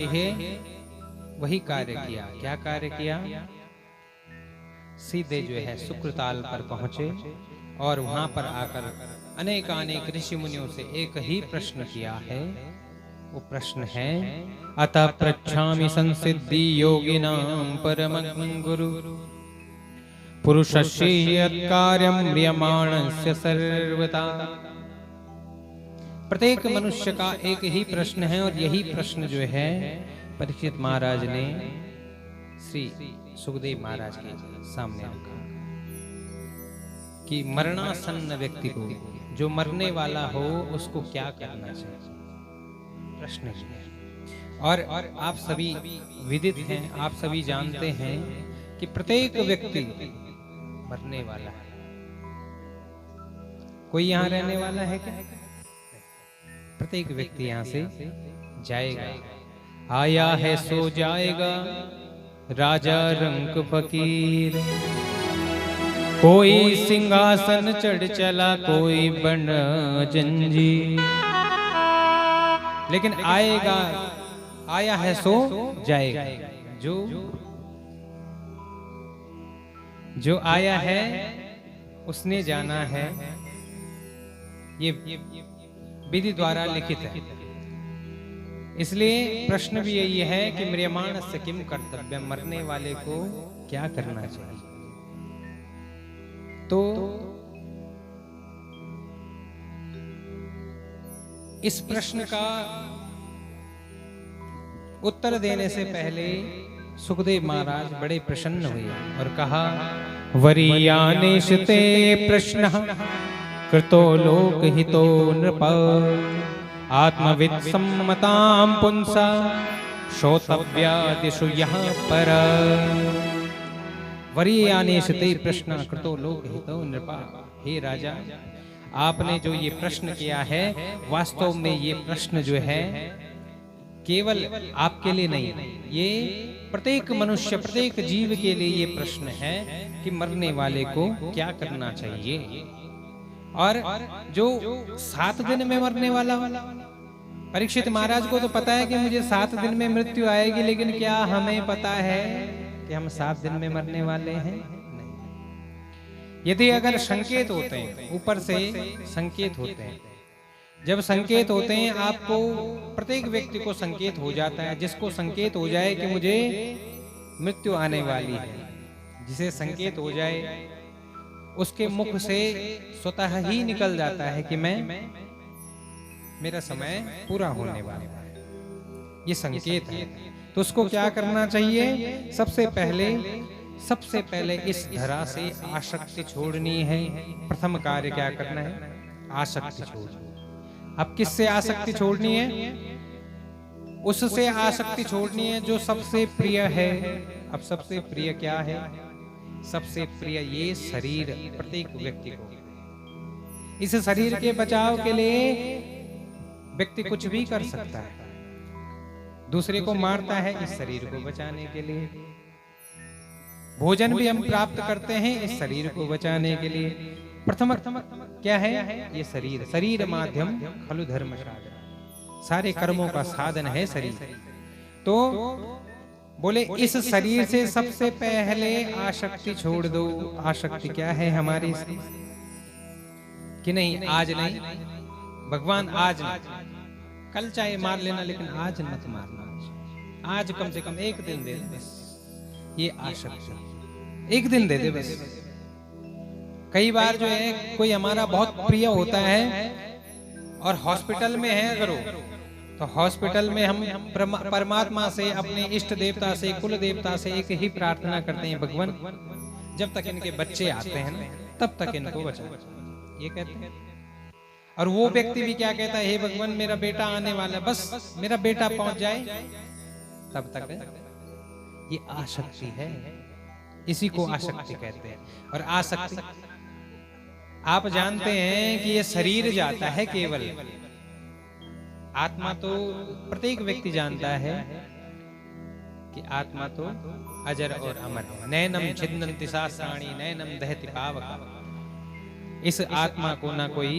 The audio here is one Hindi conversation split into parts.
है वही कार्य किया। क्या कार्य किया? सीधे जो है शुक्रताल पर पहुंचे और वहां पर आकर अनेकानेक ऋषि मुनियों से एक ही प्रश्न किया है। वो प्रश्न है, अतः पृच्छामि संसिद्धि योगिनां परमं गुरु पुरुषस्य यत् कार्यं म्रियमाणस्य सर्वदा। प्रत्येक मनुष्य का एक ही प्रश्न है और यही प्रश्न जो है परीक्षित महाराज ने श्री सुखदेव महाराज के सामने रखा कि मरणासन्न व्यक्ति को, जो मरने वाला हो, उसको क्या करना चाहिए, प्रश्न है। और आप सभी विदित हैं, आप सभी जानते हैं कि प्रत्येक व्यक्ति मरने वाला है। कोई यहाँ रहने वाला है क्या? प्रत्येक व्यक्ति यहाँ से जाएगा। आया है सो जाएगा, राजा रंक फकीर। कोई सिंहासन चढ़ चला, कोई बन जंजीर। लेकिन आएगा, आया है सो जाएगा। जो आया है उसने जाना है। ये विधि द्वारा लिखित है। इसलिए प्रश्न भी यही है कि म्रियमाणस्य किम कर्तव्यम, मरने वाले को क्या करना चाहिए। तो इस प्रश्न का उत्तर देने से पहले सुखदेव महाराज बड़े प्रसन्न हुए और कहा, वरीयानेशते प्रश्नः कृतो लोकहितो नृप आत्मविद सम्मतां पुंसा श्रोतव्यादिषु यः पर। वरीयानेशते प्रश्न कृतो लोकहितो नृप। हे राजा, आपने जो ये प्रश्न किया है, वास्तव में ये प्रश्न जो है केवल आपके लिए नहीं, ये प्रत्येक मनुष्य, प्रत्येक जीव के लिए ये प्रश्न है कि मरने वाले को क्या करना चाहिए। और जो 7 दिन में मरने वाला, परीक्षित महाराज को तो पता है कि मुझे 7 दिन में मृत्यु आएगी, लेकिन क्या हमें पता है कि हम 7 दिन में मरने वाले हैं? नहीं। यदि अगर संकेत होते हैं, ऊपर से संकेत होते हैं, जब संकेत होते हैं, आपको प्रत्येक व्यक्ति को संकेत हो जाता है। जिसको संकेत हो जाए कि मुझे मृत्यु आने वाली है, जिसे संकेत हो जाए, उसके मुख से स्वतः ही निकल जाता है कि मेरा समय पूरा होने वाला है। ये संकेत है। तो उसको क्या करना चाहिए? सबसे पहले इस धरा से आसक्ति छोड़नी है। प्रथम कार्य क्या करना है? आसक्ति छोड़नी। अब किससे आसक्ति छोड़नी है? उससे आसक्ति छोड़नी है जो सबसे प्रिय है। अब सबसे प्रिय क्या है? सबसे प्रिय ये शरीर, प्रत्येक व्यक्ति को। इस शरीर के बचाव के लिए व्यक्ति कुछ भी कर सकता है। दूसरे को मारता है इस शरीर को बचाने के लिए। भोजन भी हम प्राप्त करते हैं इस शरीर को बचाने के लिए। प्रथम क्या है? ये शरीर। शरीर माध्यम खलु धर्म साधन, सारे कर्मों का साधन है शरीर। तो बोले इस शरीर से सबसे पहले आसक्ति छोड़ दो। आसक्ति क्या है हमारी? कि नहीं, आज नहीं भगवान, आज नहीं, कल चाहे मार लेना, लेकिन आज मत मारना। आज कम से कम एक दिन दे दे बस। ये आसक्ति एक दिन दे दे बस। कई बार जो है कोई हमारा बहुत प्रिय होता है और हॉस्पिटल में है अगर वो, तो हॉस्पिटल में हम परमात्मा से, अपने इष्ट देवता से, कुल देवता से एक ही प्रार्थना करते हैं, भगवान जब तक इनके बच्चे आते हैं ना, तब तक इनको बचा। ये कहते हैं। और वो व्यक्ति भी क्या कहता है? हे भगवान, मेरा बेटा आने वाला, बस मेरा बेटा पहुंच जाए तब तक। ये आसक्ति है। इसी को आसक्ति कहते हैं। और आसक्ति आप जानते हैं कि ये शरीर जाता है केवल, आत्मा तो प्रत्येक व्यक्ति जानता है कि आत्मा तो अजर और अमर है। नैनम छिदन्ति सहस्राणि नैनम दहति पावक। इस आत्मा को ना कोई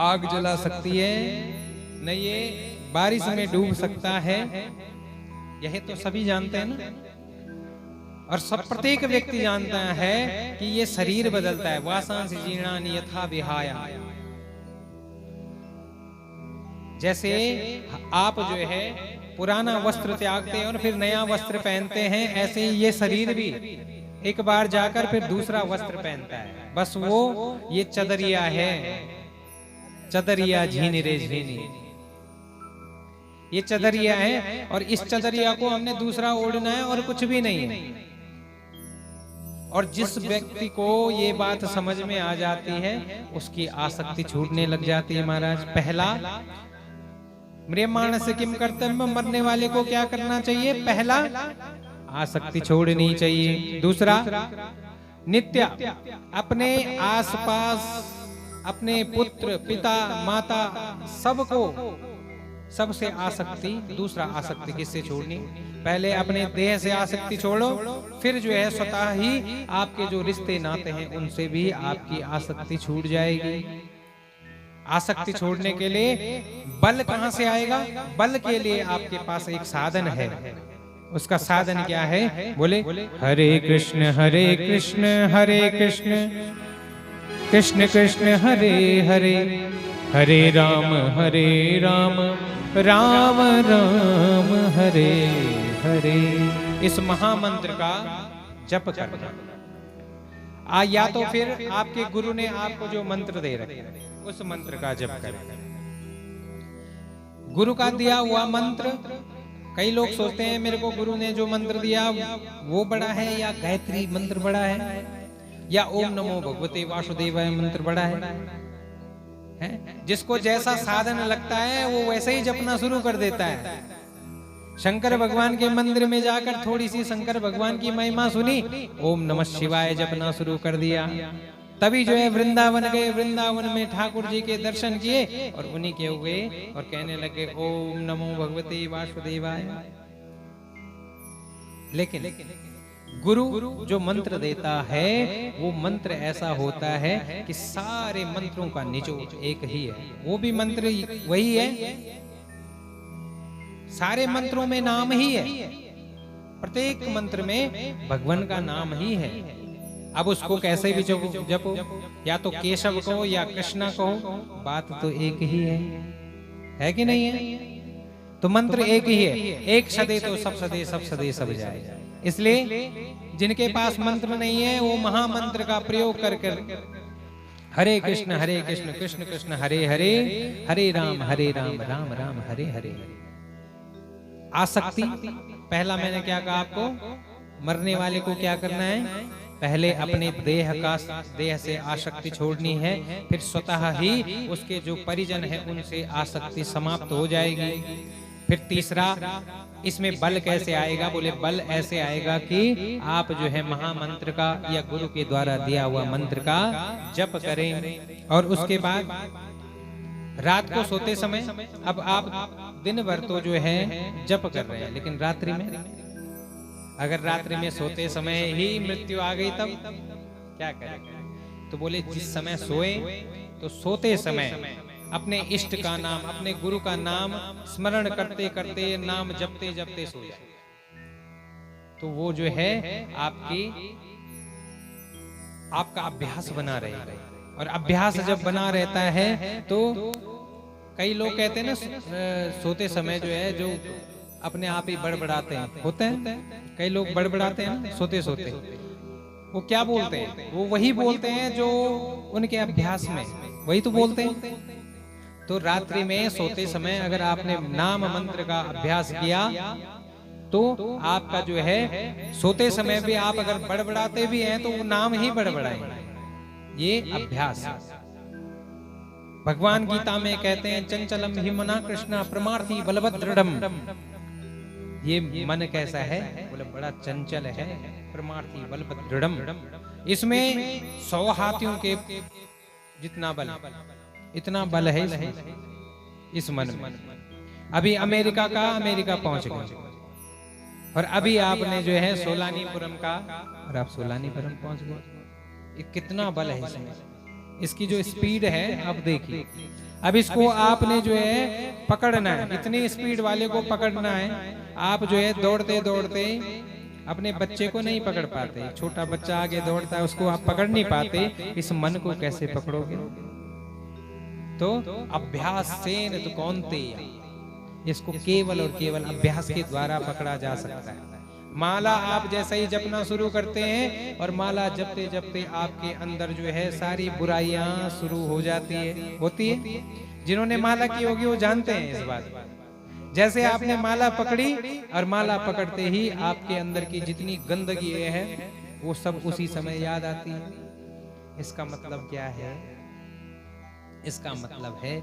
आग जला सकती है, न ये बारिश में डूब सकता है, यह तो सभी जानते हैं ना। और सब प्रत्येक व्यक्ति जानता है कि ये शरीर बदलता है। वासांसि जीर्णानि यथा विहाय, जैसे आप जो है पुराना वस्त्र त्यागते हैं और फिर नया वस्त्र पहनते हैं, ऐसे ही ये शरीर भी एक बार जाकर फिर दूसरा वस्त्र पहनता है। बस वो ये चदरिया है, चदरिया झीनी रे झीनी, ये चदरिया है और इस चदरिया को हमने दूसरा ओढ़ना है और कुछ भी नहीं है। और जिस व्यक्ति को ये बात समझ में आ जाती है उसकी आसक्ति छूटने लग जाती है महाराज। पहला, म्रियमाण से किम कर्तव्य, मरने वाले को क्या करना चाहिए? पहला, आसक्ति छोड़नी चाहिए। दूसरा, नित्य अपने आसपास अपने पुत्र पिता माता सबको, सबसे आसक्ति, दूसरा आसक्ति किससे छोड़नी? पहले अपने देह से आसक्ति छोड़ो, फिर जो है स्वतः ही आपके जो रिश्ते नाते हैं उनसे भी आपकी आसक्ति छूट जाएगी। आसक्ति छोड़ने के लिए बल कहां से आएगा? बल के लिए आपके पास एक साधन है। उसका साधन क्या है? बोले हरे कृष्ण हरे कृष्ण हरे कृष्ण कृष्ण कृष्ण हरे हरे, हरे राम राम राम हरे हरे। इस महामंत्र का जप करना। या तो फिर आपके गुरु ने आपको जो मंत्र दे रखे उस मंत्र का जप करें। गुरु का दिया हुआ मंत्र, कई लोग सोचते हैं मेरे को गुरु ने जो मंत्र दिया वो बड़ा है, या गायत्री मंत्र बड़ा है, या ओम नमो भगवते वासुदेवाय मंत्र बड़ा है। जिसको जैसा साधन लगता है वो वैसे ही जपना शुरू कर देता है। शंकर भगवान के मंदिर में जाकर थोड़ी सी शंकर भगवान की महिमा सुनी, ओम नमः शिवाय जपना शुरू कर दिया। तभी जो है वृंदावन गए, वृंदावन में ठाकुर जी के दर्शन किए और उन्हीं के हुए और कहने लगे ओम नमो भगवते वासुदेवाय। लेकिन गुरु जो मंत्र देता है वो मंत्र ऐसा होता है कि सारे मंत्रों का निचोड़ एक ही है। वो भी मंत्र वही है, सारे मंत्रों में नाम ही है, प्रत्येक मंत्र में भगवान का नाम ही है। अब उसको कैसे भी जपो, या तो केशव कहो या कृष्णा कहो, बात तो एक ही है कि नहीं है? तो मंत्र एक ही है। एक सदे तो सब सदे, सब सदे सब जाए। इसलिए जिनके पास मंत्र नहीं है वो महामंत्र का प्रयोग कर हरे कृष्ण कृष्ण कृष्ण हरे हरे, हरे राम राम राम हरे हरे। आसक्ति, पहला मैंने क्या कहा आपको? मरने वाले को क्या करना है? पहले अपने देह से आसक्ति छोड़नी है, फिर स्वतः ही उसके जो परिजन है उनसे आसक्ति समाप्त हो जाएगी। फिर तीसरा, इसमें बल कैसे आएगा? बोले बल ऐसे आएगा कि आप जो है महामंत्र का या गुरु के द्वारा दिया हुआ मंत्र का जप करें। और उसके बाद रात को सोते समय, अब आप दिन भर तो जो है जप कर रहे हैं, लेकिन रात्रि में, अगर रात्रि में सोते समय ही मृत्यु आ गई तब क्या करें? तो बोले जिस समय सोए तो सोते समय अपने इष्ट का नाम, अपने गुरु का नाम स्मरण करते करते, नाम जपते जपते सो जाए, तो वो जो है आपका अभ्यास बना रहेगा। और अभ्यास जब बना रहता है तो कई लोग कहते हैं ना, सोते समय जो है जो अपने आप ही बड़बड़ाते हैं, होते हैं कई लोग बड़बड़ाते हैं सोते सोते। वो क्या बोलते हैं? वो वही बोलते हैं जो उनके अभ्यास में, वही तो बोलते हैं। तो रात्रि में सोते समय अगर आपने नाम मंत्र का अभ्यास किया तो आपका जो है सोते समय भी आप अगर बड़बड़ाते भी हैं तो वो नाम ही बड़बड़ाएंगे। ये अभ्यास। भगवान गीता में कहते हैं चंचलम हि मना कृष्णा प्रमार्थी बलवत् दृढ़म। ये मन कैसा है? बोले बड़ा चंचल है, प्रमार्थी बलवत् दृढ़म। इसमें 100 हाथियों के जितना बल, इतना बल है इस मन में। अभी अमेरिका पहुंच गए और अभी आपने जो है सोलानीपुरम का, और आप सोलानीपुरम पहुंच गए। कितना बल है इसमें, इसकी जो स्पीड है अब देखिए। अब इसको आपने जो है पकड़ना है, इतनी स्पीड वाले को पकड़ना है। आप जो है दौड़ते दौड़ते अपने बच्चे को नहीं पकड़ पाते, छोटा बच्चा आगे दौड़ता है उसको आप पकड़ नहीं पाते, इस मन को कैसे पकड़ोगे? तो अभ्यास सेन तो कौन्तेय, इसको केवल और केवल अभ्यास के द्वारा पकड़ा जा सकता है। माला आप जैसे ही जपना शुरू करते हैं और माला जपते जपते आपके अंदर जो है सारी बुराइयां शुरू हो जाती होती है। जिन्होंने माला की होगी वो जानते हैं इस बात। जैसे आपने माला पकड़ी और माला पकड़ते ही आपके अंदर की जितनी गंदगी है वो सब उसी समय याद आती है। इसका मतलब क्या है? इसका मतलब है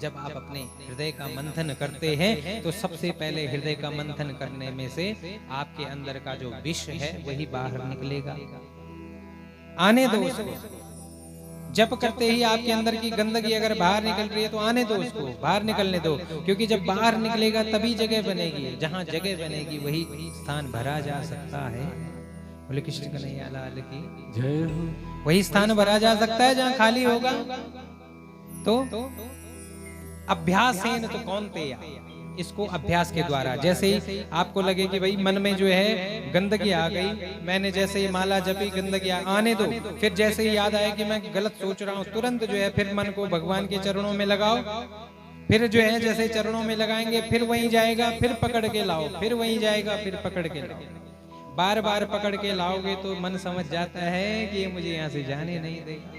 जब आप अपने हृदय का मंथन करते हैं तो सबसे पहले हृदय का मंथन करने में से आपके अंदर का जो विष है वही बाहर निकलेगा। आने दो उसको। जप करते ही आपके अंदर की गंदगी अगर बाहर निकल रही है तो आने दो उसको, बाहर निकलने दो, क्योंकि जब बाहर निकलेगा तभी जगह बनेगी। जहां जगह बनेगी वही स्थान भरा जा सकता है। बोले कृष्ण कन्हैया लाल की जय हो। वही स्थान भरा जा सकता है जहां खाली होगा। तो अभ्यास है न तो कौन्तेय, इसको अभ्यास के द्वारा। जैसे ही आपको लगे कि भाई मन में जो है गंदगी आ गई, मैंने जैसे ही माला जपी गंदगी आने दो, फिर जैसे ही याद आया कि मैं गलत सोच रहा हूँ, तुरंत जो है फिर मन को भगवान के चरणों में लगाओ। फिर जो है जैसे चरणों में लगाएंगे फिर वहीं जाएगा, फिर पकड़ के लाओ, फिर वहीं जाएगा, फिर पकड़ के लाओ। बार बार पकड़ के लाओगे तो मन समझ जाता है कि ये मुझे यहाँ से जाने नहीं देगा।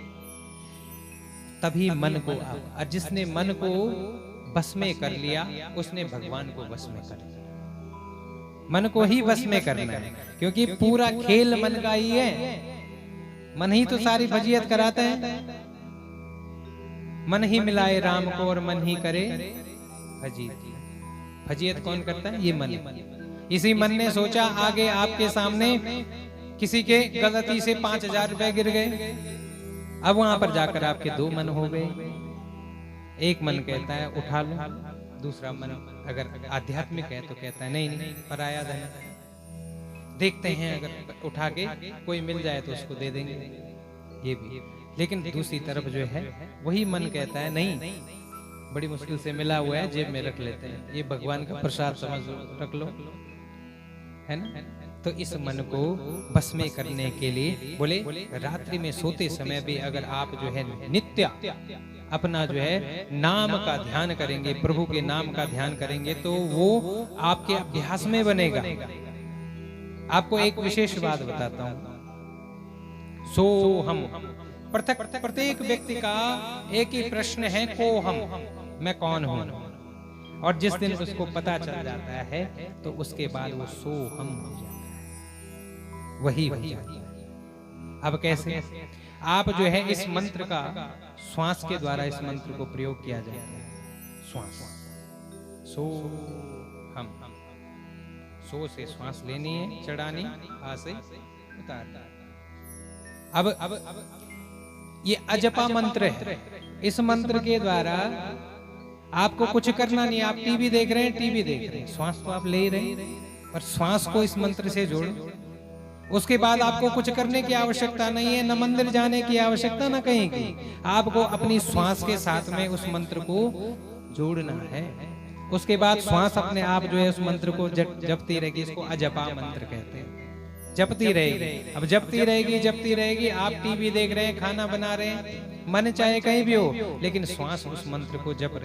तभी मन को, और जिसने मन को बस में कर लिया उसने भगवान को बस में कर लिया। मन को ही बस में करना है, क्योंकि पूरा खेल मन का ही है। मन ही तो सारी फजीयत कराता है। मन ही मिलाए राम को और मन ही करे फजीयत। फजीयत कौन करता है? ये मन। इसी मन ने सोचा आगे आपके सामने किसी के गलती से 5,000 रुपए गिर गए। अब वहां पर जाकर आपके दो मन हो गए। एक मन कहता है उठा लो, दूसरा मन अगर आध्यात्मिक है तो कहता है नहीं नहीं पराया धन, देखते हैं अगर उठा के कोई मिल जाए तो उसको दे देंगे, ये भी। लेकिन दूसरी तरफ जो है वही मन कहता है नहीं, बड़ी मुश्किल से मिला हुआ है, जेब में रख लेते हैं, ये भगवान का प्रसाद समझ रख लो, है ना। तो इस मन को बस में करने के लिए बोले रात्रि में सोते समय भी अगर आप जो है नित्य अपना जो है नाम का ध्यान करेंगे, प्रभु के नाम का ध्यान करेंगे, तो वो आपके अभ्यास में बनेगा। आपको एक विशेष बात बताता हूं। सो हम प्रत्येक व्यक्ति का एक ही प्रश्न है, को हम, मैं कौन हूं। और जिस दिन उसको पता चल जाता है तो उसके बाद वो सो हम हो जाता है, वही हो जाता है। अब कैसे? आप जो है इस मंत्र का श्वास के द्वारा इस मंत्र को प्रयोग किया जाता है। श्वास, सो हम, सो से श्वास लेनी है, चढ़ानी, आ से उतारना। अब ये अजपा मंत्र है। इस मंत्र के द्वारा आपको कुछ करना नहीं। आप टीवी देख रहे हैं, टीवी देख रहे हैं, श्वास तो आप ले रहे हैं, पर श्वास को इस मंत्र से जोड़ो। उसके बाद आपको कुछ करने की आवश्यकता नहीं है, न मंदिर जाने की आवश्यकता, न कहीं की। आपको अपनी श्वास के साथ में उस मंत्र को जोड़ना है। उसके बाद श्वास अपने आप जो है उस मंत्र को जपती रहेगी। इसको अजपा मंत्र कहते हैं। जपती रहेगी। अब जपती रहेगी, जपती रहेगी। आप टीवी देख रहे हैं, खाना बना रहे हैं, मन चाहे कहीं भी हो, लेकिन श्वास उस मंत्र को जप रही